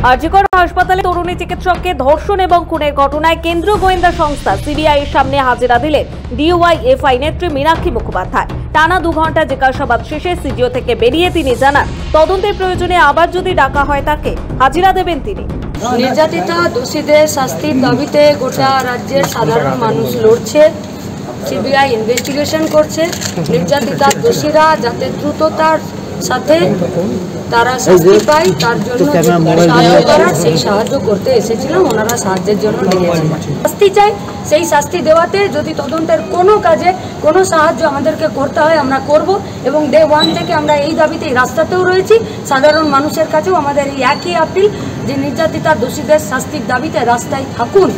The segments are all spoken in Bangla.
আরজিকর হাসপাতালে তরুণী চিকিৎসককে ধর্ষণ এবং খুনের ঘটনায় কেন্দ্রীয় গোয়েন্দা সংস্থা সিবিআই এর সামনে হাজিরা দিলেন ডিওয়াইএফআই নেত্রী মীনাক্ষী মুখোপাধ্যায়। টানা 2 ঘন্টা জিজ্ঞাসাবাদ শেষে সিজিও থেকে বেরিয়ে তিনি জানান, তদন্তের প্রয়োজনে আবার যদি ডাকা হয় তাকে হাজিরা দেবেন তিনি। নির্যাতিতা দোষীদের শাস্তির দাবিতে গোটা রাজ্যের সাধারণ মানুষ লড়ছে। সিবিআই ইনভেস্টিগেশন করছে। নির্যাতিতা দোষীরা যাতে দ্রুততার সাথে তারা শাস্তি পায় তার জন্য সাহায্য করার সেই সাহায্য করতে এসেছিলাম। ওনারা সাহায্যের জন্য ডেকেছেন। শাস্তি চাই, সেই শাস্তি দেওয়াতে যদি তদন্তের কোনো কাজে কোনো সাহায্য আমাদেরকে করতে হয় আমরা করব এবং ডে 1 থেকে আমরা এই দাবিতে রাস্তাতেও রয়েছি। সাধারণ মানুষের কাছেও আমাদের এই একই আপিল যে নির্যাতিতা দোষীদের শাস্তির দাবিতে রাস্তায় থাকুন,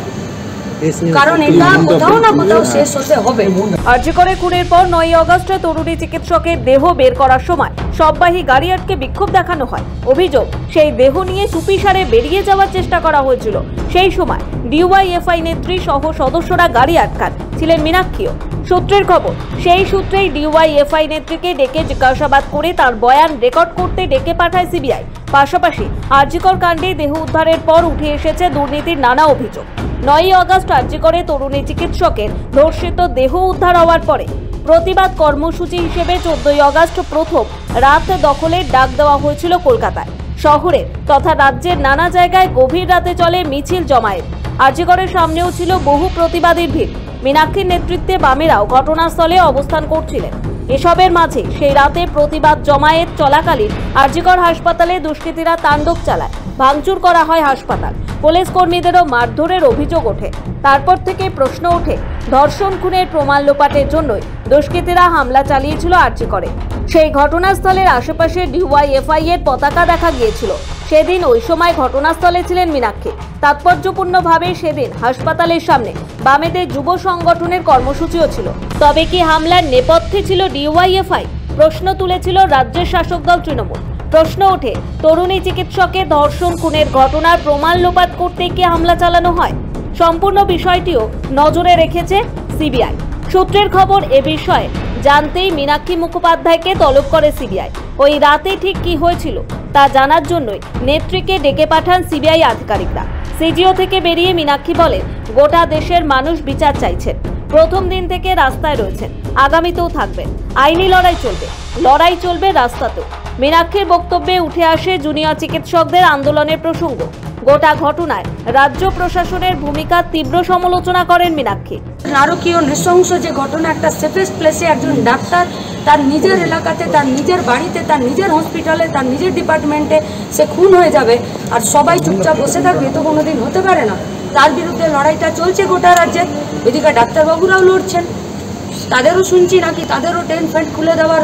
কারণ এটা কোথাও না কোথাও শেষ হতে হবে। আরজিকরে খুনের পর 9 আগস্ট তরুণী চিকিৎসকের দেহ বের করার সময় সববাহী গাড়ি আটকে বিক্ষোভ দেখানো হয়। অভিযোগ, সেই দেহ নিয়ে চুপিসারে বেরিয়ে যাওয়ার চেষ্টা করা হয়েছিল। সেই সময় ডিওয়াইএফআই নেত্রী সহ সদস্যরা গাড়ি আটকান, ছিলেন মীনাক্ষীও। সূত্রের খবর, সেই সূত্রেই ডিওয়াইএফআই নেত্রীকে ডেকে জিজ্ঞাসাবাদ করে তার বয়ান রেকর্ড করতে ডেকে পাঠায় সিবিআই। পাশাপাশি আরজিকর কাণ্ডে দেহ উদ্ধারের পর উঠে এসেছে দুর্নীতির নানা অভিযোগ। 9 আগস্ট আরজিকরে তরুণী চিকিৎসকের ধর্ষিত দেহ উদ্ধার হওয়ার পরে প্রতিবাদ কর্মসূচি হিসেবে 14 আগস্ট প্রথম রাত দখলের ডাক দেওয়া হয়েছিল কলকাতায়। শহরের তথা রাজ্যের নানা জায়গায় গভীর রাতে চলে মিছিল জমায়েত। আরজিকরের সামনেও ছিল বহু প্রতিবাদীর ভিড়। মীনাক্ষীর নেতৃত্বে বামেরাও ঘটনাস্থলে অবস্থান করছিলেন। এসবের মাঝে সেই রাতে প্রতিবাদ জমায়েত চলাকালীন আরজিকর হাসপাতালে দুষ্কৃতীরা তাণ্ডব চালায়, ভাঙচুর করা হয় হাসপাতাল। পুলিশ কর্মীদেরও মারধরের অভিযোগ ওঠে। তারপর থেকে প্রশ্ন ওঠে, ধর্ষণ খুনের প্রমাণ লোপাটের জন্যই দুষ্কৃতীরা হামলা চালিয়েছিল আরজিকরে। সেই ঘটনাস্থলের আশেপাশে ডিওয়াইএফআই এর পতাকা দেখা গিয়েছিল। সেদিন ওই সময় ঘটনাস্থলে ছিলেন মীনাক্ষী। তাৎপর্যপূর্ণভাবে সেদিন হাসপাতালের সামনে বামেদের যুব সংগঠনের কর্মসূচিও ছিল। তবে কি হামলার নেপথ্যে ছিল ডিওয়াইএফআই? প্রশ্ন তুলেছিল রাজ্যের শাসক দল তৃণমূল। প্রশ্ন ওঠে, তরুণী চিকিৎসকের ধর্ষণ খুনের ঘটনার প্রমাণ লোপাট করতে কি হামলা চালানো হয়? সম্পূর্ণ বিষয়টিও নজরে রেখেছে সিবিআই। সূত্রের খবর, এ বিষয়ে জানতেই মীনাক্ষী মুখোপাধ্যায়কে তলব করে সিবিআই। ওই রাতে ঠিক কি হয়েছিল তা জানার জন্যই নেত্রীকে ডেকে পাঠান সিবিআই আধিকারিকরা। সিজিও থেকে বেরিয়ে মীনাক্ষী বলেন, গোটা দেশের মানুষ বিচার চাইছেন। প্রথম দিন থেকে রাস্তায় রয়েছেন, আগামীতেও থাকবেন। আইনি লড়াই চলবে রাস্তাতেও। মীনাক্ষীর বক্তব্যে উঠে আসে জুনিয়র চিকিৎসকদের আন্দোলনের প্রসঙ্গ। গোটা ঘটনায় রাজ্য প্রশাসনের ভূমিকার তীব্র সমালোচনা করেন মীনাক্ষী। নারকীয় নৃশংস যে ঘটনা, একটা সেফেস্ট প্লেসে একজন ডাক্তার তার নিজের এলাকাতে, তার নিজের বাড়িতে, তার নিজের হসপিটালে, তার নিজের ডিপার্টমেন্টে সে খুন হয়ে যাবে আর সবাই চুপচাপ বসে থাকবে, তো কোনোদিন হতে পারে না। তার বিরুদ্ধে লড়াইটা চলছে গোটা রাজ্যে। এদিকে ডাক্তারবাবুরাও লড়ছেন, তাদেরও শুনছি নাকি তাদেরও টেন্ট ফেন্ট খুলে দেওয়ার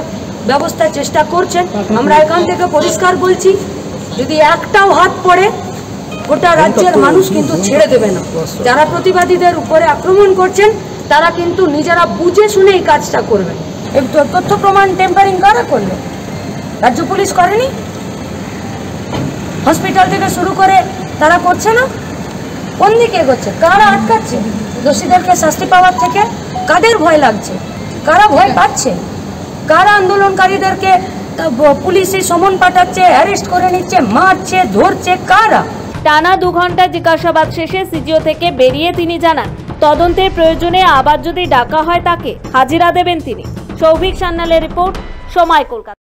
ব্যবস্থার চেষ্টা করছেন। আমরা এখান থেকে পরিষ্কার বলছি, যদি একটাও হাত পড়ে গোটা রাজ্যের মানুষ কিন্তু ছেড়ে দেবে না। যারা প্রতিবাদীদের উপরে আক্রমণ করছেন তারা কিন্তু নিজেরা বুঝে শুনে এই কাজটা করবে। এই তথ্য প্রমাণ টেম্পারিং কারা করবে? রাজ্য পুলিশ করেনি? হসপিটাল থেকে শুরু করে তারা করছে না? কোন দিকে এগোচ্ছে? কারা আটকাচ্ছে দোষীদেরকে শাস্তি পাওয়ার থেকে? কাদের ভয় লাগছে? কারা ভয় পাচ্ছে? কারা আন্দোলনকারীদেরকে পুলিশে সমন পাঠাচ্ছে, অ্যারেস্ট করে নিচ্ছে, মারছে, ধরছে? কারা? টানা 2 ঘন্টা জিজ্ঞাসাবাদ শেষে সিজিও থেকে বেরিয়ে তিনি জানান, তদন্তের প্রয়োজনে আবার যদি ডাকা হয় তাকে হাজিরা দেবেন তিনি। সৌভিক সান্যালের রিপোর্ট, সময়, কলকাতা।